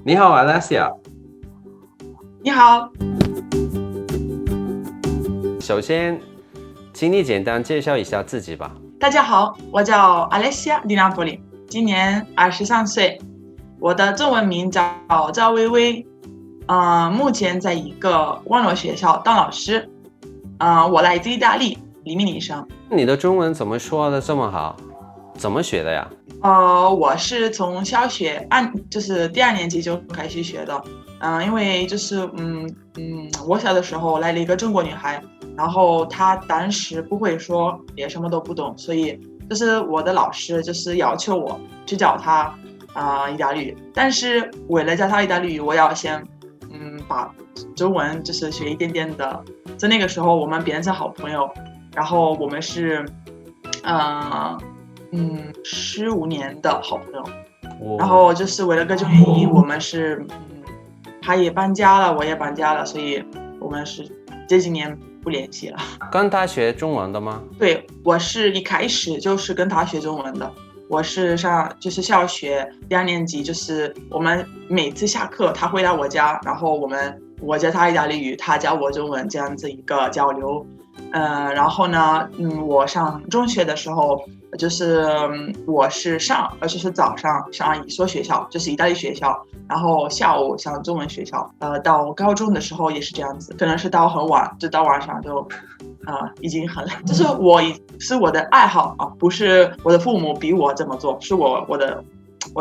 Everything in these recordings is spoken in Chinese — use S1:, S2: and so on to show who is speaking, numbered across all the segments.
S1: 你好，Alessia。
S2: 你好，
S1: 首先，请你简单介绍一下自己吧。
S2: 大家好，我叫 Alessia Di Napoli，今年23岁，我的中文名叫赵薇薇，目前在一个网络学校当老师，我来自意大利，黎明女生。
S1: 你的中文怎么说的这么好？怎么学的呀？
S2: 我是从小学就是第2年级就开始学的，因为我小的时候来了一个中国女孩，然后她当时不会说，也什么都不懂，所以就是我的老师就是要求我去教她意大利语，但是为了教她意大利语，我要先把中文就是学一点点的，在那个时候我们变成好朋友，然后我们是15年的好朋友，然后就是为了各种原因，我们是他也搬家了，我也搬家了，所以我们是这几年不联系了。
S1: 跟他学中文的吗？
S2: 对，我是一开始就是跟他学中文的，我是就是小学第2年级，就是我们每次下课他会来我家，然后我教他意大利语，他教我中文，这样子一个交流。然后呢，我上中学的时候，就是我是就是早上上一所学校，就是意大利学校，然后下午上中文学校。到高中的时候也是这样子，可能是到很晚，就到晚上就，已经很，就是我的爱好啊，不是我的父母逼我这么做，是我的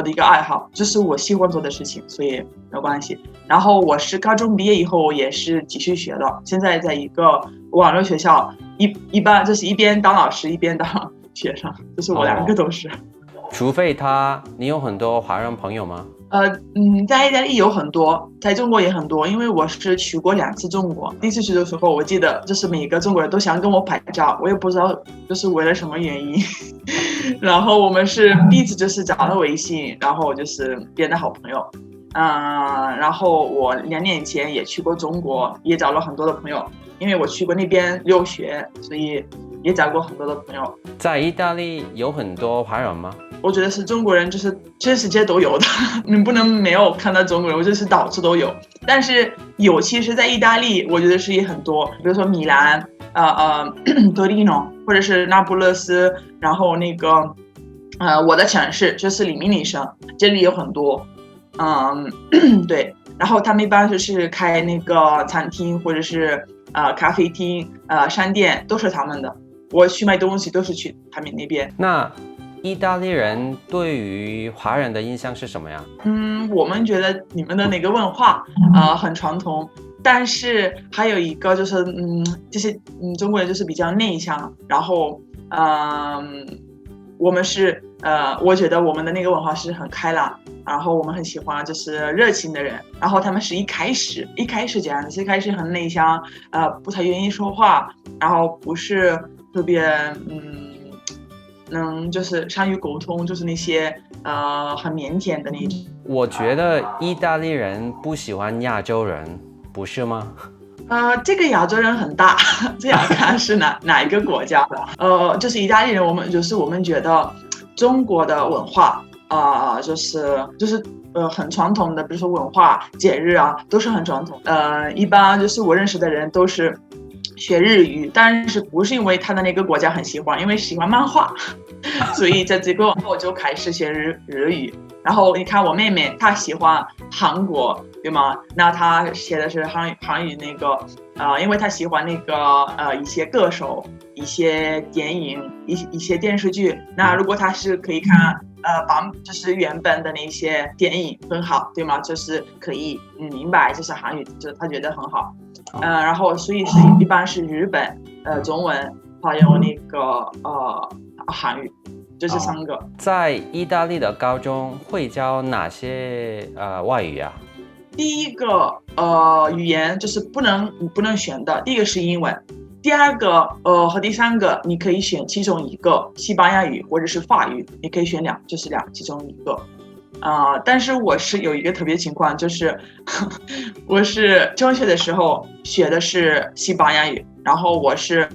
S2: 一个爱好，这是我喜欢做的事情，所以没有关系。然后我是高中毕业以后也是继续学的，现在在一个网络学校，一般就是一边当老师一边当学生，就是我2个都是。
S1: 除非你有很多华人朋友吗？
S2: 在意大利有很多，在中国也很多，因为我是去过2次中国。第一次去的时候，我记得就是每个中国人都想跟我拍照，我也不知道就是为了什么原因。然后我们是第一次就是加了微信，然后就是变得好朋友。然后我2年前也去过中国，也找了很多的朋友，因为我去过那边留学，所以也找过很多的朋友。
S1: 在意大利有很多华人吗？
S2: 我觉得是中国人，就是全世界都有的，你不能没有看到中国人，我觉得是到处都有。但是其实在意大利，我觉得是也很多，比如说米兰、多利诺，或者是那不勒斯，然后那个我的城市就是黎明女生，这里有很多，对。然后他们一般就是开那个餐厅或者是咖啡厅、商店，都是他们的。我去买东西都是去他们那边。
S1: 那意大利人对于华人的印象是什么呀？
S2: 我们觉得你们的那个文化很传统，但是还有一个就是中国人就是比较内向，然后我们是我觉得我们的那个文化是很开朗，然后我们很喜欢就是热情的人，然后他们是一开始这样子，一开始很内向，不太愿意说话，然后不是特别就是善于沟通，就是那些很腼腆的那种。
S1: 我觉得意大利人不喜欢亚洲人，不是吗？
S2: 这个亚洲人很大，这要看是哪一个国家的。就是意大利人，我们觉得中国的文化就是很传统的，比如说文化节日啊，都是很传统。一般就是我认识的人都是学日语，但是不是因为他的那个国家很喜欢，因为喜欢漫画，所以在这个我就开始学日语。然后你看我妹妹，她喜欢韩国，对吗？那她学的是韩语那个，因为她喜欢那个一些歌手、一些电影、一些电视剧。那如果她是可以看就是原本的那些电影很好，对吗？就是可以明白就是韩语，就是她觉得很好。然后所以是一般是日本中文还有那个韩语。就是3个。
S1: 在意大利的高中会教哪些外语啊？
S2: 第一个语言就是不能选的，第一个是英文，第2个和第3个你可以选其中一个，西班牙语或者是法语，你可以选就是其中一个。但是我是有一个特别情况，就是我是中学的时候学的是西班牙语，然后我是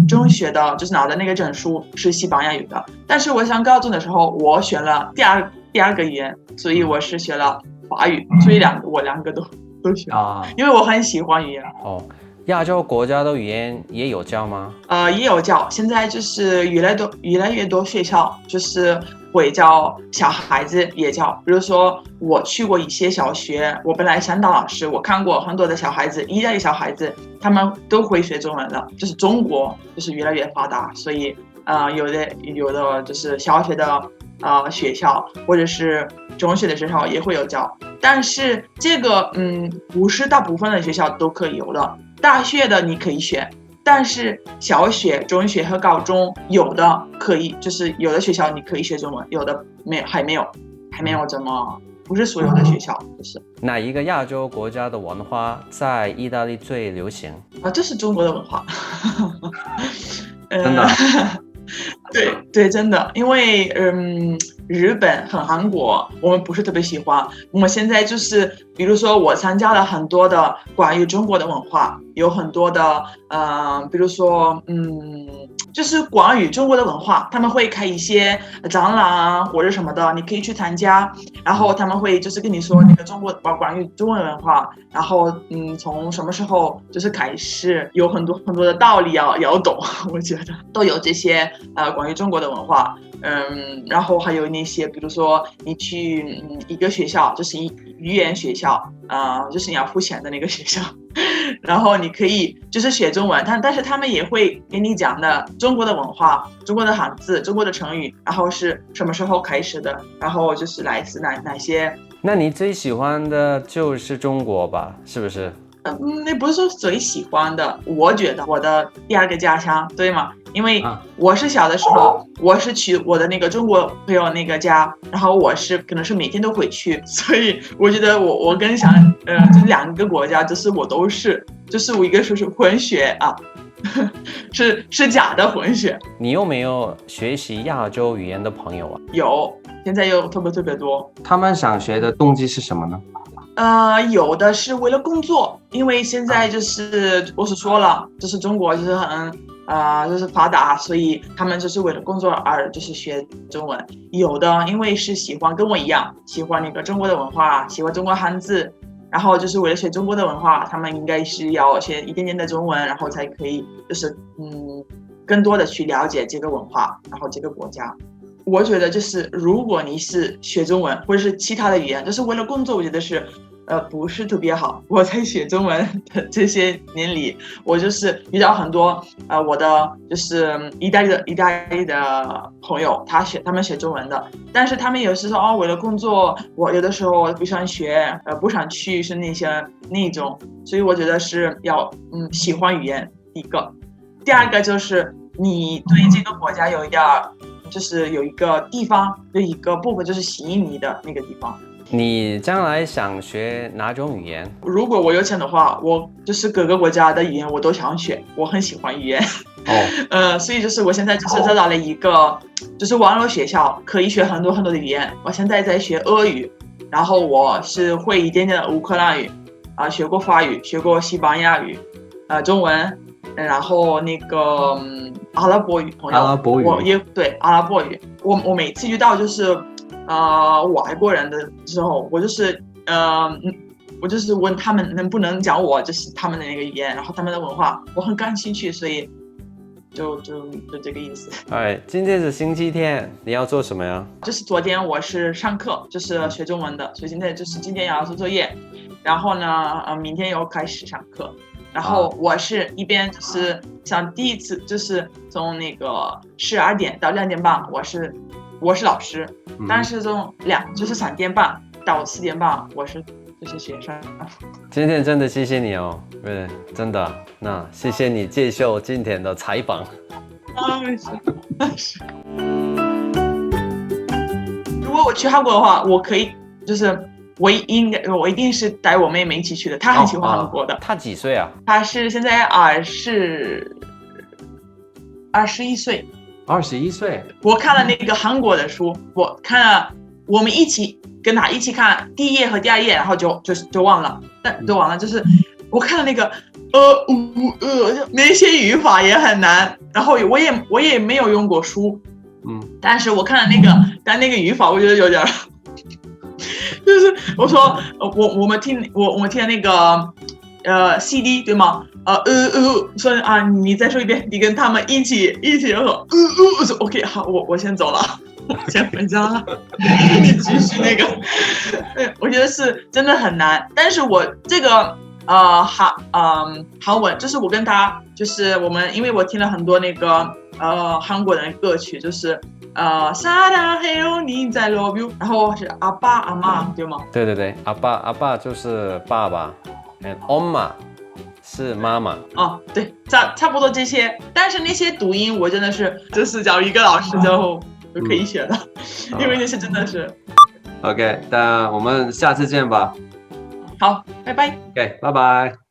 S2: 中学的就是拿的那个证书是西班牙语的，但是我上高中的时候我选了第二个语言，所以我是学了法语，所以我两个都学，因为我很喜欢语言。
S1: 哦，亚洲国家的语言也有教吗？
S2: 也有教，现在就是越来越多学校就是会教小孩子也教。比如说我去过一些小学，我本来想当老师，我看过很多的小孩子，意大利小孩子，他们都会学中文了。就是中国就是越来越发达，所以有的就是小学的学校或者是中学的学校也会有教，但是这个不是大部分的学校都可以有的。大学的你可以选，但是小学、中学和高中有的可以，就是有的学校你可以学中文，有的还没有这么，不是所有的学校就是。
S1: 哪一个亚洲国家的文化在意大利最流行？
S2: 这是中国的文化。
S1: 真的？
S2: 对，真的，因为日本和韩国我们不是特别喜欢。我们现在就是比如说我参加了很多的关于中国的文化，有很多的比如说就是关于中国的文化，他们会开一些展览啊或者什么的，你可以去参加，然后他们会就是跟你说那个关于中文文化，然后从什么时候就是开始有很多的道理要懂。我觉得都有这些关于中国的文化。然后还有那些比如说你去一个学校，就是语言学校，就是你要付钱的那个学校，然后你可以就是学中文，但是他们也会给你讲的中国的文化、中国的汉字、中国的成语，然后是什么时候开始的，然后就是来自哪些。
S1: 那你最喜欢的就是中国吧？是不是？
S2: 那不是说最喜欢的，我觉得我的第二个家乡，对吗？因为我是小的时候，我是去我的那个中国朋友那个家，然后我是可能是每天都回去，所以我觉得我更想这两个国家，就是我都是，就是我一个是混血啊，是假的混血。
S1: 你有没有学习亚洲语言的朋友啊？
S2: 有，现在有特别多。
S1: 他们想学的动机是什么呢？
S2: 有的是为了工作，因为现在就是我是说了，就是中国就是很就是发达，所以他们就是为了工作而就是学中文。有的因为是喜欢跟我一样，喜欢那个中国的文化，喜欢中国汉字，然后就是为了学中国的文化，他们应该是要学一点点的中文，然后才可以就是更多的去了解这个文化，然后这个国家。我觉得就是如果你是学中文或者是其他的语言，就是为了工作，我觉得是不是特别好。我在学中文的这些年里，我就是遇到很多我的就是意大利的朋友，他们学中文的，但是他们有时说为了工作，我有的时候不想学，不想去是那种，所以我觉得是要喜欢语言一个，第二个就是你对这个国家有一点就是有一个地方有一个部分就是吸引你的那个地方。
S1: 你将来想学哪种语言？
S2: 如果我有钱的话，我就是各个国家的语言我都想学，我很喜欢语言。所以就是我现在就是找到了一个就是网络学校，可以学很多的语言。我现在在学俄语，然后我是会一点点的乌克兰语，学过法语，学过西班牙语，中文，然后那个阿拉伯语朋友，我也对阿拉伯语，我每次遇到就是外国人的时候，我就是问他们能不能讲我就是他们的那个语言，然后他们的文化，我很感兴趣，所以就这个意思。
S1: 今天是星期天，你要做什么呀？
S2: 就是昨天我是上课，就是学中文的，所以今天要做作业，然后呢明天又开始上课。然后我是一边就是像第一次就是从那个12点到2点半，我是老师，但是从就是3点半到4点半我是就是学生。
S1: 今天真的谢谢你哦，对，真的，那谢谢你接受今天的采访。
S2: 是。如果我去韩国的话，我可以就是我一定是带我妹妹一起去的，她很喜欢韩国的。
S1: 她几岁啊？
S2: 她是现在21岁。
S1: 21岁。我
S2: 看了那个韩国的书，我看了，我们跟她一起看第1页和第2页，然后就忘了，就忘了，就是我看了那个那些语法也很难，然后我也没有用过书，但是我看了那个语法，我觉得有点就是我说我们听那个CD 对吗？说啊，你再说一遍，你跟他们一起，我说我说 OK 好，我先走了，我先回家了，你继续那个。对，我觉得是真的很难，但是我这个韩文，就是我跟他，就是我们，因为我听了很多那个韩国人的歌曲，就是사랑해요你在 love you， 然后是阿爸阿妈对吗？
S1: 对对对，阿爸就是爸爸，and 엄마是妈妈。
S2: 哦，对，差不多这些，但是那些读音我真的是，就是找一个老师就可以学的，因为那些真的是。
S1: OK，那我们下次见吧。
S2: 好，拜拜。
S1: OK，拜拜。